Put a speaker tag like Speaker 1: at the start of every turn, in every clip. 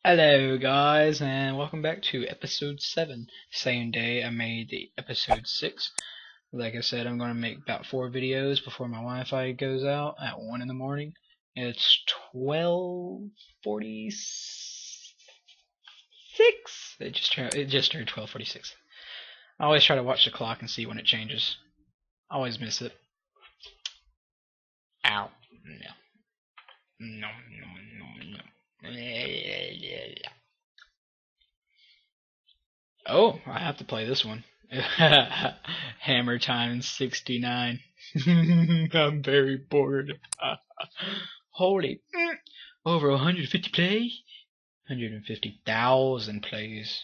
Speaker 1: Hello guys, and welcome back to episode 7. Same day I made the episode 6. Like I said, I'm going to make about 4 videos before my Wi-Fi goes out at 1 in the morning. It's 12:46. It just turned 12:46. I always try to watch the clock and see when it changes. I always miss it. Ow. No. No, no, no, no. Oh, I have to play this one. Hammer time 69. I'm very bored. Holy. Over 150 plays? 150,000 plays.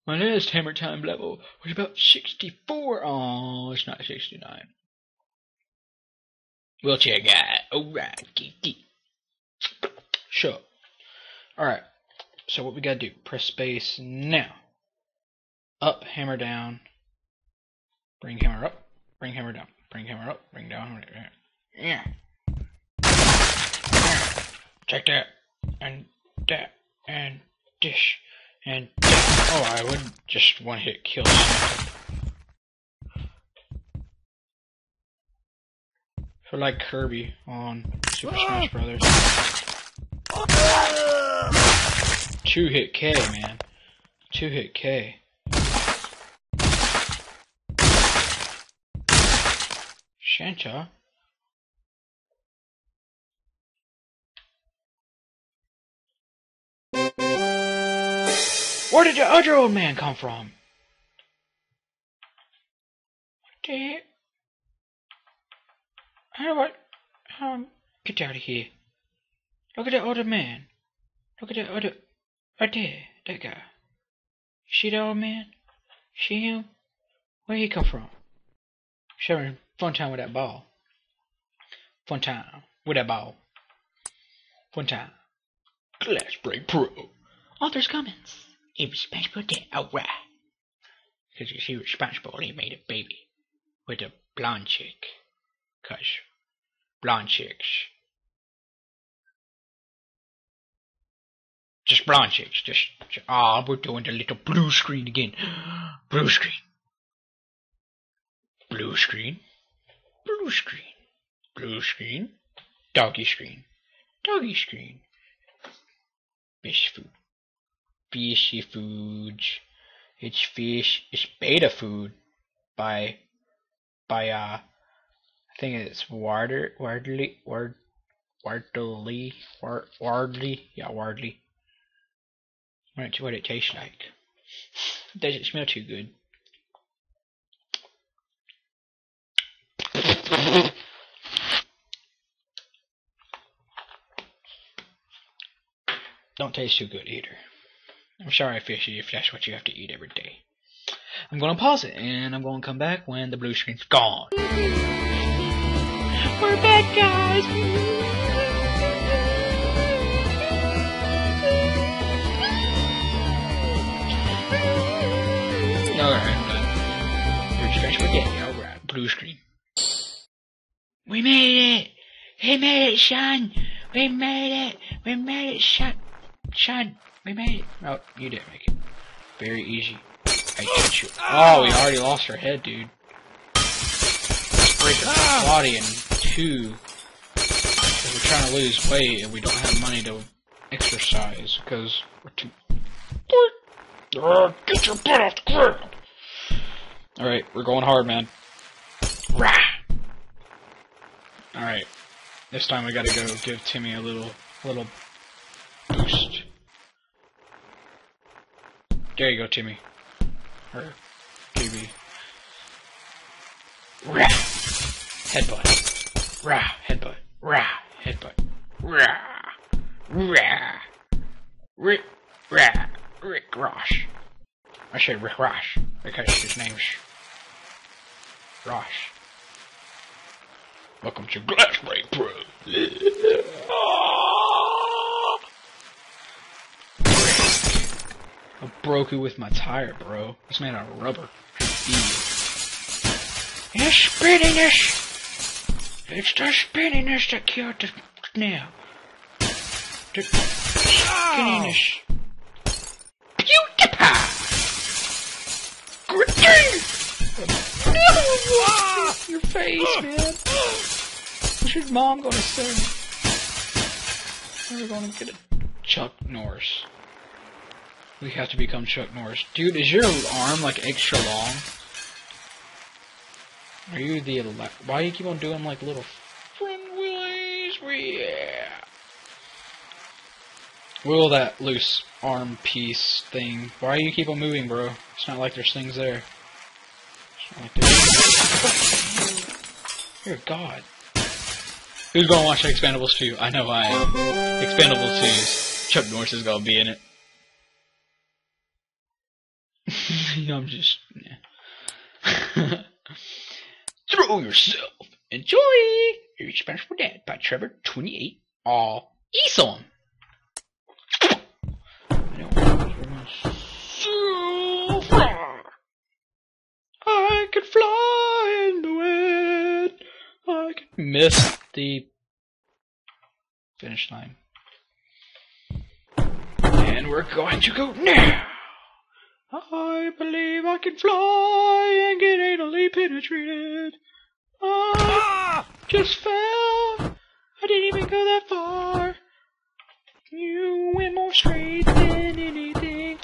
Speaker 1: My last hammer time level was about 64. Oh, it's not 69. We'll check out. Alright, sure. Alright, so what we gotta do, press space now. Up, hammer down. Bring hammer up, bring hammer down. Bring hammer up, bring down. Yeah. Check that. And that. And dish. And that. Oh, I would just one hit kill something. So like Kirby on Super Smash Brothers. 2-hit K, man. 2-hit K. Shanta? Where did the other old man come from? How do I... get out of here. Look at that other man. Look at that other... right there. That guy. See that old man? See him? Where he come from? He's having fun time with that ball. Fun time with that ball. Fun time. Glass Break Pro. Author's comments. He was responsible for that. Alright. Because he was responsible, he made a baby. With a blonde chick. Cause blonde chicks. Just blonde chicks. We're doing the little blue screen again. Blue screen. Blue screen. Blue screen. Blue screen. Doggy screen. Doggy screen. Fish food. Fishy foods. It's fish. It's beta food. By I think it's Wardley. Yeah, Wardley. What it tastes like. It doesn't smell too good. Don't taste too good either. I'm sorry, Fishy, if that's what you have to eat every day. I'm gonna pause it, and I'm gonna come back when the blue screen's gone. We're back, guys! Alright, alright, blue screen. We made it! We made it, son! We made it! We made it, son! Son, we made it! Oh, you didn't make it. Very easy. I touch you. Oh, we already lost our head, dude. Let's break our body in 2. Because we're trying to lose weight and we don't have money to exercise because we're too... Get your butt off the ground! Alright, we're going hard, man. Rah! Alright. This time we gotta go give Timmy a little boost. There you go, Timmy. Or GB. Rah! Headbutt. Rah! Headbutt. Rah! Headbutt. Rah! Rah! Rick Rah! Rick Rosh. I said Rick Rosh because his name's Rosh. Welcome to Glass Break Pro. I broke it with my tire, bro. It's made out of rubber. It's spinniness! It's the spinniness that killed the snail. Finish. PewDiePie! Your face, man. What's your mom gonna say? We're gonna get a Chuck Norris. We have to become Chuck Norris. Dude, is your arm like extra long? Are you the why do you keep on doing like little front wheelies? Yeah. Wiggle that loose arm piece thing. Why do you keep on moving, bro? It's not like there's things there. It's not like there's... You're a god. Who's gonna watch Expendables 2? I know I am. Expendables 2's Chuck Norris is gonna be in it. I'm just... Yeah. Throw yourself. Enjoy! Your Spanish for Dad by Trevor 28. All awesome. I could fly in the wind. I could miss the finish line. And we're going to go now. I believe I can fly and get anally penetrated. I just fell. I didn't even go that far. You went more straight than anything.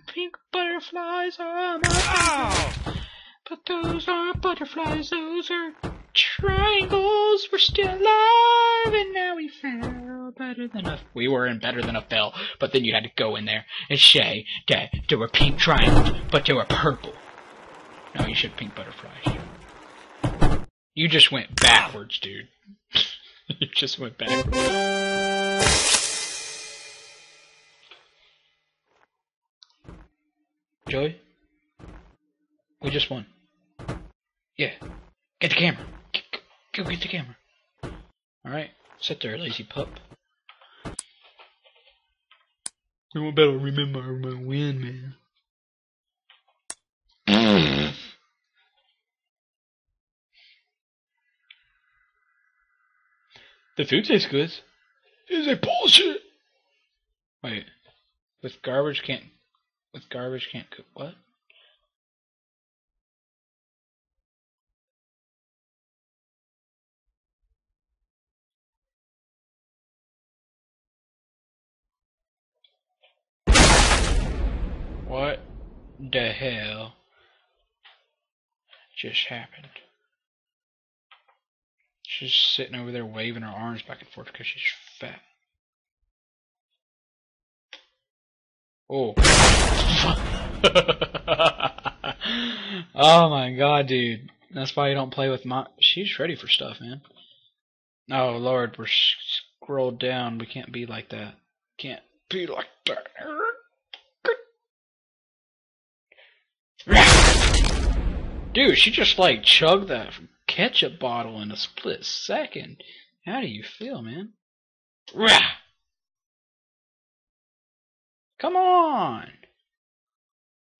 Speaker 1: Pink butterflies are my favorite. But those aren't butterflies, those are triangles. We're still alive, and now we fell better than a... We were in better than a fell, but then you had to go in there and say that there were pink triangles, but they were purple. No, you should pink butterflies. You just went backwards, dude. You just went backwards. Joey? We just won. Yeah. Get the camera. Go get the camera. Alright. Sit there, lazy pup. You better remember my win, man. The food tastes good. Is it bullshit? Wait. With garbage can't cook what? What the hell just happened? She's sitting over there waving her arms back and forth because she's fat. Oh. Oh my god, dude. That's why you don't play with my... She's ready for stuff, man. Oh lord, we're scrolled down. We can't be like that. Can't be like that. Dude, she just like chugged that ketchup bottle in a split second. How do you feel, man? Come on!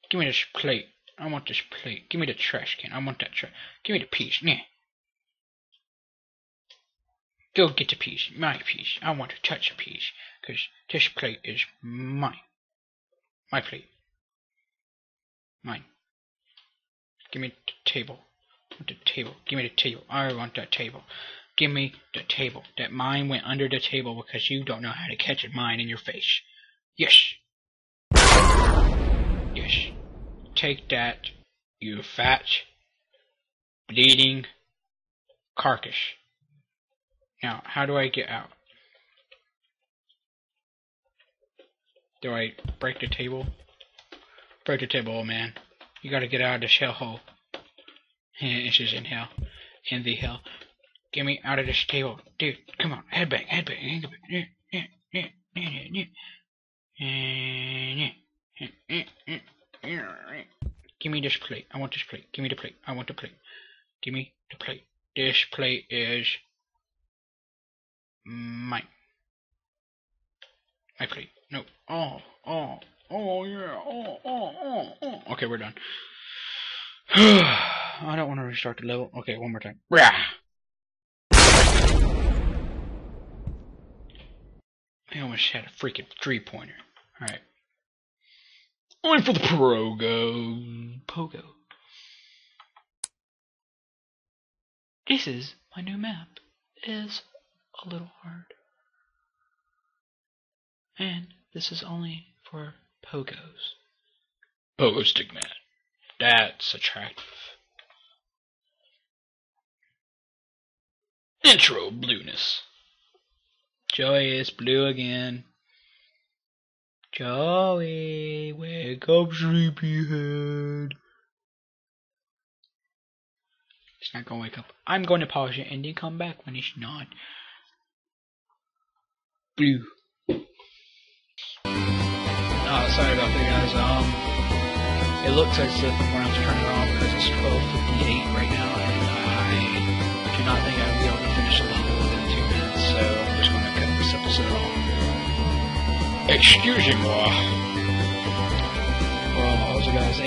Speaker 1: Give me this plate. I want this plate. Give me the trash can. I want that trash. Give me the piece. Nah. Go get the piece. My piece. I want to touch a piece. Because this plate is mine. My plate. Mine. Give me the table. I want the table. Give me the table. I want that table. Give me the table. That mine went under the table because you don't know how to catch mine in your face. Yes. Yes. Take that, you fat, bleeding carcass. Now, how do I get out? Do I break the table? Break the table, old man. You gotta get out of this hellhole. This is in hell. In the hell. Get me out of this table. Dude, come on. Headbang, headbang, headbang. Give me this plate. I want this plate. Give me the plate. I want the plate. Give me the plate. This plate is mine. My plate. No. Oh, yeah. Okay, we're done. I don't want to restart the level. Okay, one more time. almost had a freaking 3-pointer. Alright. Only for the Pogo. This is my new map. It is a little hard. And this is only for Pogos. Pogo Stick Man. That's attractive. Intro blueness. Joey is blue again. Joey, wake up, sleepyhead. He's not gonna wake up. I'm going to polish it and then come back when he's not. Blue. Oh, sorry about that, guys. It looks as if when I was turning it on because it's 12:58 right now, and I do not think I'll be able to finish the level within 2 minutes, so I'm just going to cut this episode off. Excusez-moi. Well, also guys,